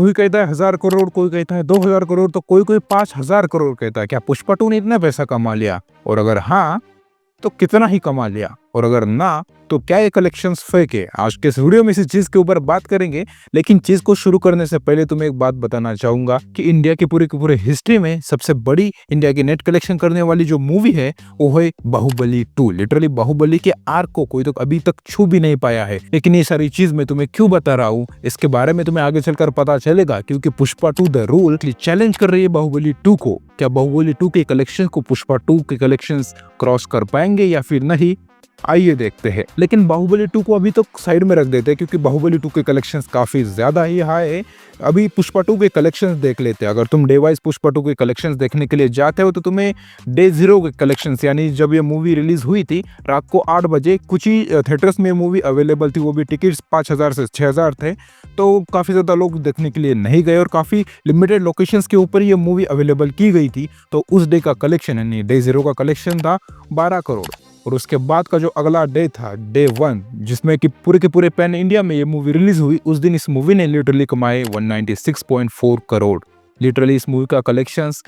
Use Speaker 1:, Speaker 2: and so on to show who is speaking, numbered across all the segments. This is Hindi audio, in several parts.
Speaker 1: कोई कहता है 1000 करोड़, कोई कहता है 2000 करोड़, तो कोई कोई 5000 करोड़ कहता है। क्या पुष्पा टू ने इतना पैसा कमा लिया? और अगर हाँ, तो कितना ही कमा लिया? और अगर ना, तो क्या ये कलेक्शंस फेक है? आज के इस वीडियो में इसी चीज के ऊपर बात करेंगे। लेकिन चीज को शुरू करने से पहले तुम्हें एक बात बताना चाहूंगा कि इंडिया की पूरे हिस्ट्री में सबसे बड़ी इंडिया की नेट कलेक्शन करने वाली जो मूवी है वो है बाहुबली 2। लिटरली बाहुबली के आर्क को कोई तो अभी तक छू भी नहीं पाया है। लेकिन ये सारी चीज मैं तुम्हें क्यों बता रहा हूँ, इसके बारे में तुम्हें आगे चलकर पता चलेगा, क्योंकि पुष्पा 2 द रूल चैलेंज कर रही है बाहुबली 2 को। क्या बाहुबली 2 के कलेक्शन को पुष्पा 2 के कलेक्शन क्रॉस कर पाएंगे या फिर नहीं? आइए देखते हैं। लेकिन बाहुबली 2 को अभी तो साइड में रख देते हैं, क्योंकि बाहुबली 2 के कलेक्शंस काफी ज्यादा ही हाई है। अभी पुष्पा 2 के कलेक्शंस देख लेते हैं। अगर तुम डे वाइज पुष्पा 2 के कलेक्शंस देखने के लिए जाते हो तो तुम्हें डे 0 के कलेक्शंस, यानी जब ये मूवी रिलीज हुई थी रात को 8 बजे कुछ ही थिएटर्स में मूवी अवेलेबल थी, वो भी टिकट्स 5000 से 6000 थे। तो काफी ज्यादा लोग देखने के लिए नहीं गए और काफी लिमिटेड लोकेशंस के ऊपर ये मूवी अवेलेबल की गई थी। तो उस डे का कलेक्शन, यानी डे 0 का कलेक्शन था 12 करोड़। और उसके बाद का जो अगला डे था, डे 1, जिसमें कि पूरे के पूरे पैन इंडिया में ये मूवी रिलीज हुई, उस दिन इस मूवी ने लिटरली कमाए 196.4 करोड़। लिटरली इस मूवी का कलेक्शंस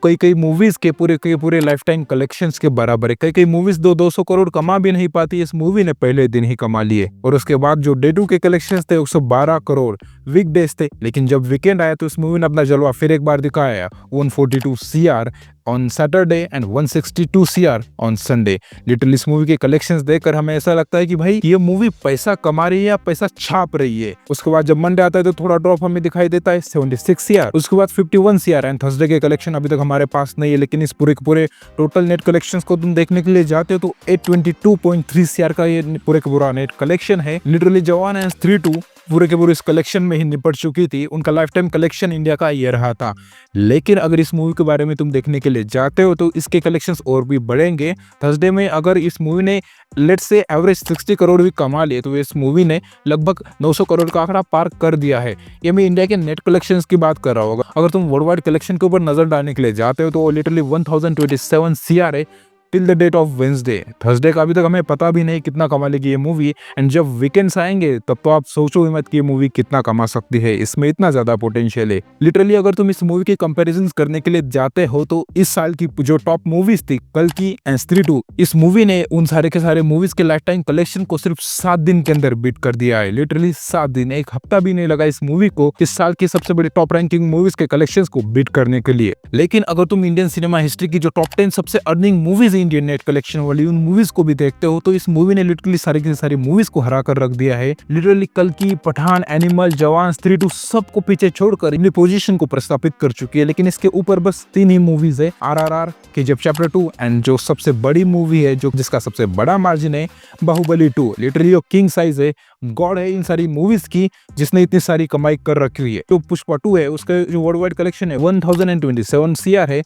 Speaker 1: कई कई मूवीज के पूरे लाइफ टाइम कलेक्शंस के बराबर है। कई कई मूवीज 200 करोड़ कमा भी नहीं पाती, इस मूवी ने पहले दिन ही कमा लिए। और उसके बाद जो डे 2 के कलेक्शंस थे 112 करोड़ वीक डेज थे। लेकिन जब वीकेंड आया तो इस मूवी ने अपना जलवा फिर एक बार दिखाया, 142 CR on Saturday and 162 CR on Sunday. Literally इस मूवी के कलेक्शंस देखकर हमें ऐसा लगता है कि भाई ये मूवी पैसा कमा रही है या पैसा छाप रही है। उसके बाद जब मंडे आता है तो थोड़ा ड्रॉप हमें दिखाई देता है, 76 CR, उसके बाद 51 CR। एंड थर्सडे के कलेक्शन अभी तक हमारे पास नहीं है। लेकिन इस पूरे टोटल नेट कलेक्शंस को तुम देखने के लिए जाते हो तो 822.3 CR का ये पूरा नेट कलेक्शन है। लिटरली जवान एंड 3-2 पूरे के पूरे इस कलेक्शन में ही निपट चुकी थी। उनका लाइफ टाइम कलेक्शन इंडिया का ये रहा था। लेकिन अगर इस मूवी के बारे में तुम देखने के लिए जाते हो तो इसके कलेक्शंस और भी बढ़ेंगे। थर्सडे में अगर इस मूवी ने लेट्स से एवरेज 60 करोड़ भी कमा लिए तो इस मूवी ने लगभग 900 करोड़ का आंकड़ा पार कर दिया है। ये मैं इंडिया के नेट कलेक्शंस की बात कर रहा हूँ। अगर तुम वर्ल्ड वाइड कलेक्शन के ऊपर नजर डालने के लिए जाते हो तो लिटरली 1027 CR है till the date of Wednesday. Thursday का अभी तक हमें पता भी नहीं कितना कमा लेगी ये मूवी। एंड जब वीकेंड्स आएंगे तब तो आप सोचो ही मत कि ये मूवी कितना कमा सकती है, इसमें इतना ज्यादा पोटेंशियल है। लिटरली अगर तुम इस मूवी के कंपैरिजंस करने के लिए जाते हो तो इस साल की जो टॉप मूवीज थी, कल की एंड स्त्री 2, इस मूवी ने उन सारे के सारे मूवीज के लाइफ टाइम कलेक्शन को सिर्फ 7 दिन के अंदर बीट कर दिया है। लिटरली 7 दिन, एक हफ्ता भी नहीं लगा इस मूवी को इस साल की सबसे बड़ी टॉप रैंकिंग मूवीज के कलेक्शन को बीट करने के लिए। लेकिन अगर तुम इंडियन सिनेमा हिस्ट्री की जो टॉप 10 सबसे earning movies Indian net collection वाली उन मूवीज को भी देखते हो तो इस मूवी ने लिटरली सारी की सारी मूवीज को हरा कर रख दिया है। लिटरली कल की, पठान, एनिमल, जवान, स्त्री 2 सबको पीछे छोड़कर अपनी पोजीशन को प्रस्थापित कर चुकी है। लेकिन इसके ऊपर बस 3 ही मूवीज है, RRR, KGF चैप्टर 2 एंड जो सबसे बड़ी मूवी है, जो जिसका सबसे बड़ा मार्जिन है, बाहुबली 2। लिटरली वो किंग साइज है, गॉड है इन सारी मूवीज की, जिसने इतनी सारी कमाई कर रखी है। जो पुष्पा 2 है उसका जो वर्ल्ड वाइड कलेक्शन है 1027 CR है।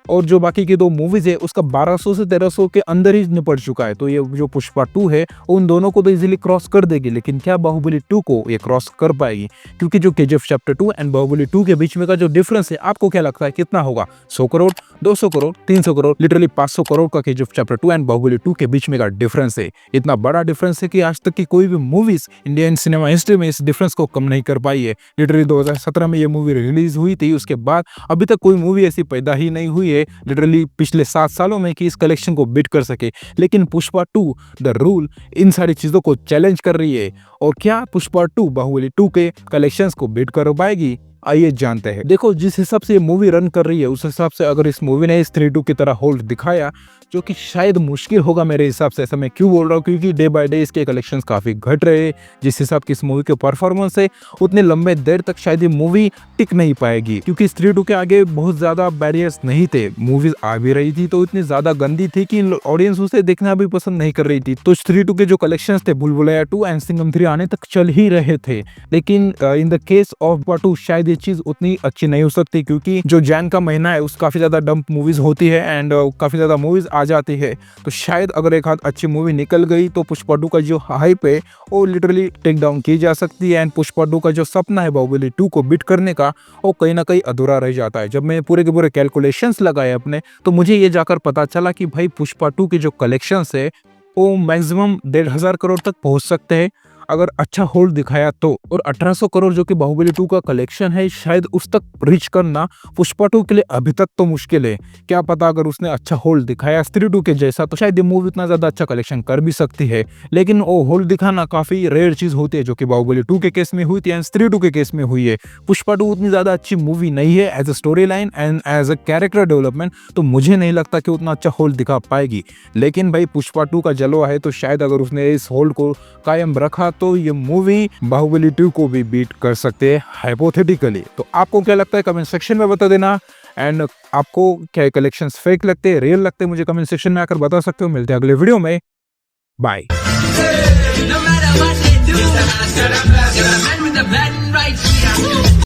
Speaker 1: और जो बाकी की 2 मूवीज है उसका 1200 से 1300 के अंदर ही निपट चुका है। तो ये जो पुष्पा 2 है उन दोनों को तो इजीली क्रॉस कर देगी। लेकिन क्या बाहुबली 2 को ये क्रॉस कर पाएगी? क्योंकि जो KGF चैप्टर 2 एंड बाहुबली 2 के बीच में का जो डिफरेंस है, आपको क्या लगता है कितना होगा? 100 करोड़, 200 करोड़, 300 करोड़? लिटरली 500 करोड़ का KGF चैप्टर 2 एंड बाहुबली 2 के बीच में का डिफरेंस है। इतना बड़ा डिफरेंस है कि आज तक की कोई भी मूवीज इंडियन सिनेमा हिस्ट्री में इस डिफरेंस को कम नहीं कर पाई है। लिटरली 2017 में ये मूवी रिलीज हुई थी, उसके बाद अभी तक कोई मूवी ऐसी पैदा ही नहीं हुई है लिटरली पिछले 7 सालों में कि इस कलेक्शन को बीट कर सके। लेकिन पुष्पा 2 द रूल इन सारी चीजों को चैलेंज कर रही है। और क्या पुष्पा 2 बाहुबली 2 के कलेक्शंस को बीट कर पाएगी? आइए जानते हैं। देखो, जिस हिसाब से ये मूवी रन कर रही है उस हिसाब से अगर इस मूवी ने स्त्री 2 की तरह होल्ड दिखाया, जो कि शायद मुश्किल होगा मेरे हिसाब से। ऐसा मैं क्यों बोल रहा हूँ? क्योंकि डे बाय डे इसके कलेक्शंस काफी घट रहे हैं। जिस हिसाब की इस मूवी के परफॉर्मेंस है उतने लंबे देर तक शायद ये मूवी टिक नहीं पाएगी, क्योंकि स्त्री 2 के आगे बहुत ज्यादा बैरियर्स नहीं थे। मूवीज आ भी रही थी तो इतनी ज्यादा गंदी थी कि ऑडियंस उसे देखना भी पसंद नहीं कर रही थी। तो स्त्री 2 के जो कलेक्शंस थे भूल-भुलैया 2 एंड सिंघम 3 आने तक चल ही रहे थे। लेकिन in the case of Pushpa 2 शायद ये चीज उतनी अच्छी नहीं हो सकती, क्योंकि जो जैन का महीना है उस काफी ज्यादा डंप मूवीज होती है एंड काफी ज्यादा मूवीज आ जाती है। तो शायद अगर एक हाथ अच्छी मूवी निकल गई तो पुष्पा 2 का जो हाइप है वो लिटरली टेक डाउन की जा सकती है। एंड पुष्पा 2 का जो सपना है बाहुबली 2 को बीट करने का, वो कहीं ना कहीं अधूरा रह जाता है। जब मैं पूरे के पूरे कैलकुलेशंस लगाए अपने, तो मुझे ये जाकर पता चला कि भाई पुष्पा 2 के जो कलेक्शंस है वो मैक्सिमम 1500 करोड़ तक पहुंच सकते हैं अगर अच्छा होल्ड दिखाया तो। और 1800 करोड़ जो कि बाहुबली 2 का कलेक्शन है, शायद उस तक रीच करना पुष्पा 2 के लिए अभी तक तो मुश्किल है। क्या पता अगर उसने अच्छा होल्ड दिखाया स्त्री 2 के जैसा तो शायद ये मूवी इतना ज्यादा अच्छा कलेक्शन कर भी सकती है। लेकिन वो होल्ड दिखाना काफी रेयर चीज होती है, जो कि बाहुबली 2 के केस में हुई थी एंड स्त्री 2 के केस में हुई है। पुष्पा 2 उतनी ज्यादा अच्छी मूवी नहीं है as a story line and as a character development, तो मुझे नहीं लगता कि उतना अच्छा होल्ड दिखा पाएगी। लेकिन भाई पुष्पा 2 का जलवा है, तो शायद अगर उसने इस होल्ड को कायम रखा तो ये मूवी बाहुबली 2 को भी बीट कर सकते हैं हाइपोथेटिकली। तो आपको क्या लगता है कमेंट सेक्शन में बता देना। एंड आपको क्या कलेक्शंस फेक लगते हैं, रियल लगते हैं, मुझे कमेंट सेक्शन में आकर बता सकते हो। मिलते हैं अगले वीडियो में, bye.
Speaker 2: No matter what they do,